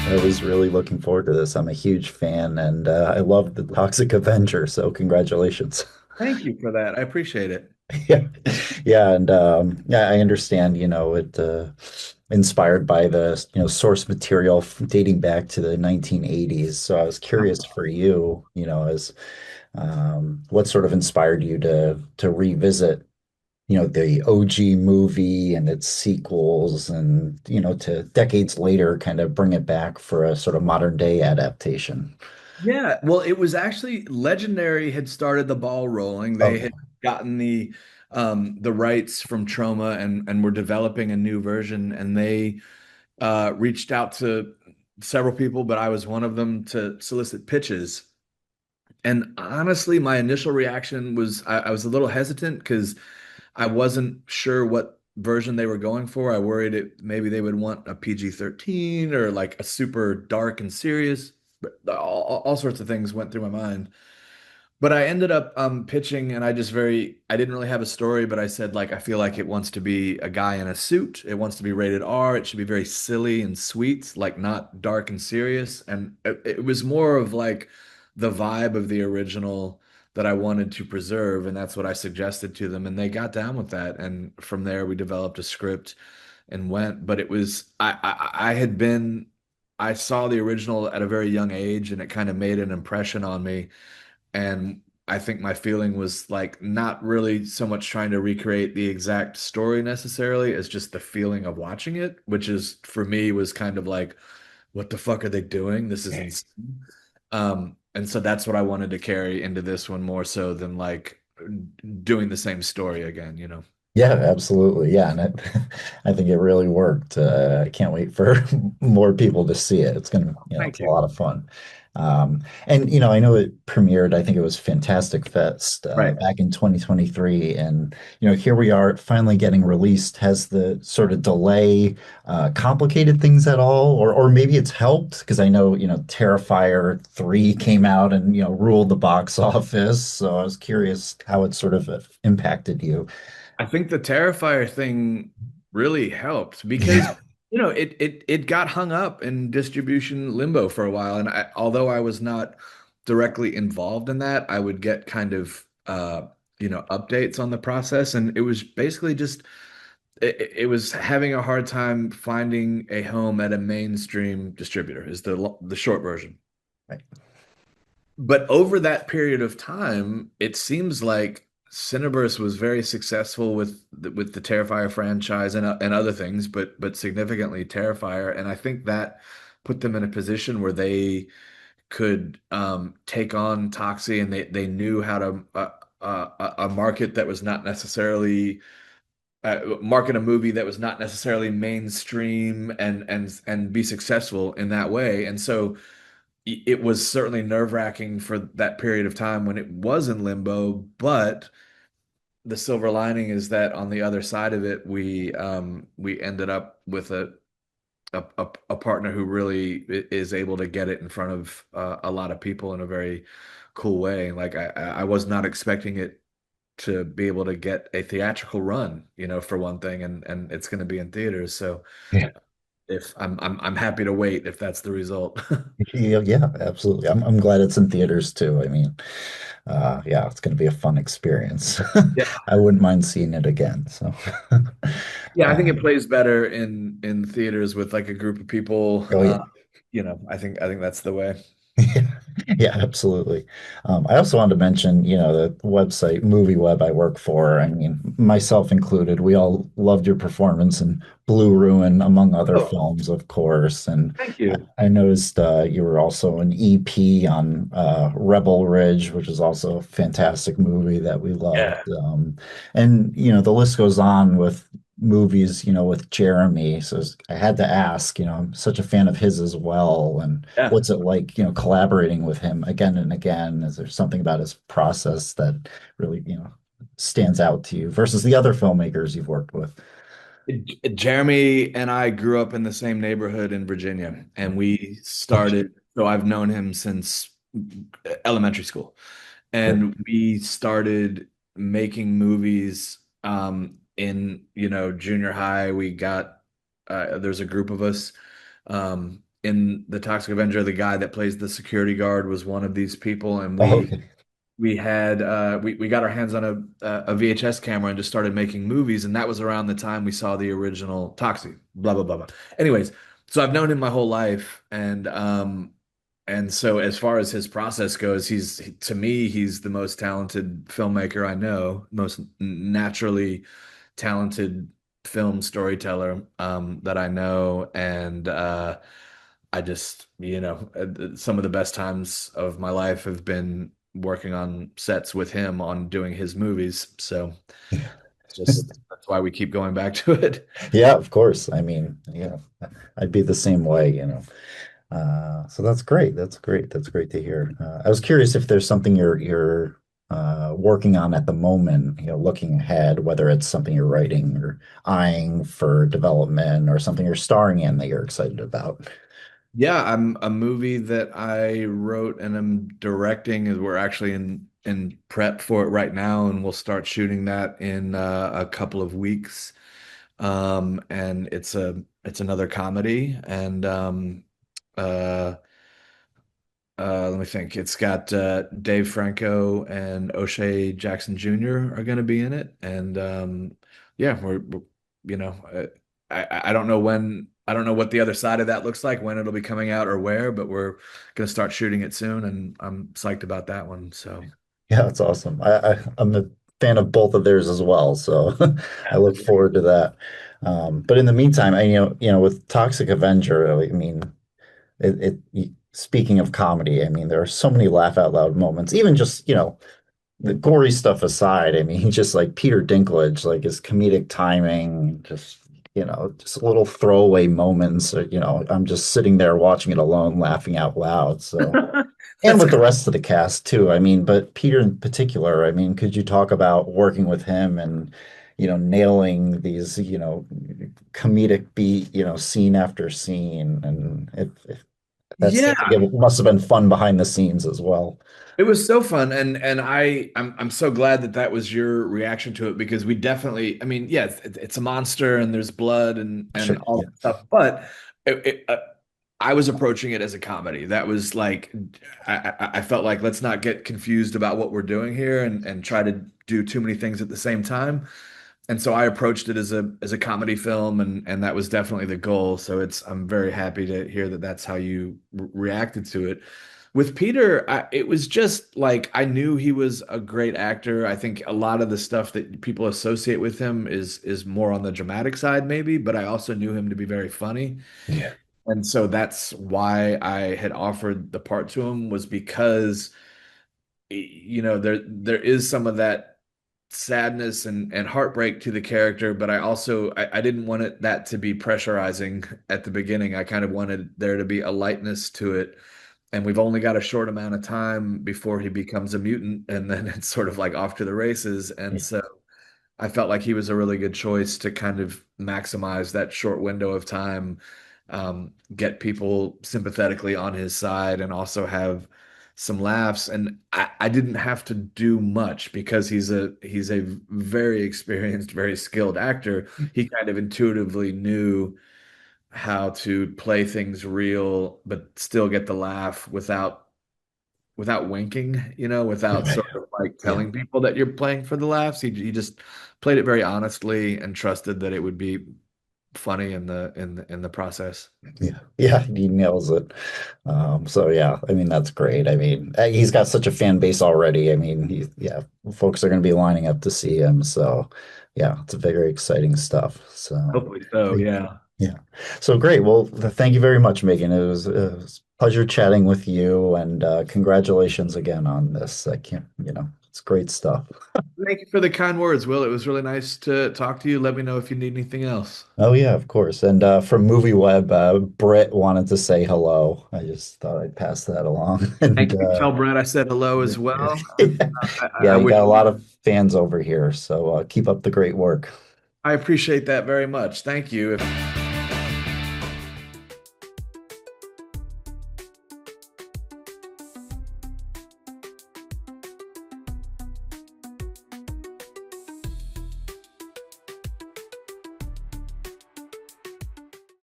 I was really looking forward to this. I'm a huge fan, and I love the Toxic Avenger. So congratulations. Thank you for that. I appreciate it. Yeah, yeah, and yeah, I understand. It inspired by the source material dating back to the 1980s. So I was curious for you, as what sort of inspired you to revisit the OG movie and its sequels and, to decades later kind of bring it back for a sort of modern day adaptation. Yeah, well, it was actually Legendary had started the ball rolling. They Okay. had gotten the rights from Troma and were developing a new version, and they reached out to several people, but I was one of them to solicit pitches. And honestly, my initial reaction was I was a little hesitant because I wasn't sure what version they were going for. I worried maybe they would want a PG-13 or like a super dark and serious. But all sorts of things went through my mind. But I ended up pitching, and I didn't really have a story, but I said like I feel like it wants to be a guy in a suit. It wants to be rated R. It should be very silly and sweet, like not dark and serious. And it was more of like the vibe of the original that I wanted to preserve, and that's what I suggested to them, and they got down with that. And from there, we developed a script and went. But it was I had been I saw the original at a very young age, and it kind of made an impression on me. And I think my feeling was like not really so much trying to recreate the exact story necessarily as just the feeling of watching it, which is for me was kind of like, what the fuck are they doing? This is insane. And so that's what I wanted to carry into this one more so than like doing the same story again. Yeah, absolutely. Yeah, and I think it really worked. I can't wait for more people to see it. It's Thank a you. lot of fun. And I know it premiered, I think it was Fantastic Fest Right. back in 2023, and here we are finally getting released. Has the sort of delay complicated things at all, or maybe it's helped? Because I know Terrifier 3 came out and ruled the box office. So I was curious how it sort of impacted you. I think the Terrifier thing really helped because Yeah. it got hung up in distribution limbo for a while, and although I was not directly involved in that, I would get kind of updates on the process, and it was basically just it was having a hard time finding a home at a mainstream distributor is the short version. Right. But over that period of time, it seems like Cineverse was very successful with the Terrifier franchise and other things, but significantly Terrifier, and I think that put them in a position where they could take on Toxie, and they knew how to a market that was not necessarily market a movie that was not necessarily mainstream and be successful in that way, and so it was certainly nerve-wracking for that period of time when it was in limbo, but the silver lining is that on the other side of it, we ended up with a partner who really is able to get it in front of a lot of people in a very cool way. Like I was not expecting it to be able to get a theatrical run, for one thing, and it's going to be in theaters. So Yeah. if I'm happy to wait if that's the result. Yeah, yeah, absolutely. I'm glad it's in theaters too. I mean, yeah, it's going to be a fun experience. Yeah. I wouldn't mind seeing it again. So, Yeah, I think it um, plays better in theaters with like a group of people. oh yeah. I think that's the way. Yeah, yeah, absolutely. I also wanted to mention, the website MovieWeb I work for. I mean, myself included, we all loved your performance in Blue Ruin, among other Oh, films, of course. And thank I, you. I noticed you were also an EP on Rebel Ridge, which is also a fantastic movie that we loved. Yeah. And the list goes on with movies, with Jeremy. So I had to ask, I'm such a fan of his as well. And Yeah. what's it like, collaborating with him again and again? Is there something about his process that really, stands out to you versus the other filmmakers you've worked with? Jeremy and I grew up in the same neighborhood in Virginia, and we Okay. started, so I've known him since elementary school. Sure. And we started making movies in, junior high. There's a group of us in the Toxic Avenger, the guy that plays the security guard was one of these people, and Oh, we okay. we had we got our hands on a VHS camera and just started making movies, and that was around the time we saw the original Toxic. Blah blah blah blah. Anyways, so I've known him my whole life, and so as far as his process goes, to me he's the most talented filmmaker I know, most naturally talented film storyteller that I know, and I just, some of the best times of my life have been working on sets with him on doing his movies. So Yeah. that's why we keep going back to it. Yeah, of course. I mean, yeah, I'd be the same way, you know. So that's great. That's great. That's great to hear. I was curious if there's something you're working on at the moment, you know, looking ahead, whether it's something you're writing or eyeing for development or something you're starring in that you're excited about. Yeah, I'm a movie that I wrote and I'm directing, and we're actually in prep for it right now, and we'll start shooting that in a couple of weeks. And it's another comedy, and uh let me think. It's got Dave Franco and O'Shea Jackson Jr. are going to be in it, and yeah, you know, I don't know when, I don't know what the other side of that looks like, when it'll be coming out or where, but we're going to start shooting it soon, and I'm psyched about that one. So Yeah, that's awesome. I'm a fan of both of theirs as well, so I look forward to that. But in the meantime, with Toxic Avenger, I mean, speaking of comedy, I mean, there are so many laugh out loud moments, even just, the gory stuff aside. I mean, just like Peter Dinklage, like his comedic timing, just little throwaway moments. I'm just sitting there watching it alone, laughing out loud. So, and that's with the rest of the cast too. I mean, but Peter in particular, I mean, could you talk about working with him and, nailing these, comedic beat, scene after scene, and that yeah. seems like it must have been fun behind the scenes as well. It was so fun, and I'm so glad that that was your reaction to it, because we definitely, I mean, yeah, it's a monster and there's blood and Sure. all Yeah. that stuff, but I was approaching it as a comedy. That was like, I felt like, let's not get confused about what we're doing here and try to do too many things at the same time. And so I approached it as a comedy film, and that was definitely the goal. So I'm very happy to hear that that's how you reacted to it. With Peter, it was just like, I knew he was a great actor. I think a lot of the stuff that people associate with him is more on the dramatic side, maybe, but I also knew him to be very funny. Yeah. And so that's why I had offered the part to him, was because there is some of that sadness and heartbreak to the character, but I didn't want that to be pressurizing at the beginning. I kind of wanted there to be a lightness to it. And we've only got a short amount of time before he becomes a mutant, and then it's sort of like off to the races. And Yeah. so I felt like he was a really good choice to kind of maximize that short window of time, get people sympathetically on his side, and also have some laughs. And I didn't have to do much, because he's a very experienced, very skilled actor. He kind of intuitively knew how to play things real, but still get the laugh without winking, without Right. sort of like Yeah. telling people that you're playing for the laughs. He just played it very honestly and trusted that it would be funny in the process. Yeah. Yeah. He nails it. So yeah, I mean, that's great. I mean, he's got such a fan base already. I mean, yeah, folks are going to be lining up to see him. So yeah, it's very exciting stuff. So Hopefully so, yeah. yeah. So great. Well, thank you very much, Megan. It was a pleasure chatting with you, and congratulations again on this. I can't, it's great stuff. Thank you for the kind words, Will. It was really nice to talk to you. Let me know if you need anything else. Oh yeah, of course. And from MovieWeb, Britt wanted to say hello. I just thought I'd pass that along. And Thank you. Tell Brad I said hello as well. And yeah, I you wish got a lot of fans over here, so keep up the great work. I appreciate that very much. Thank you.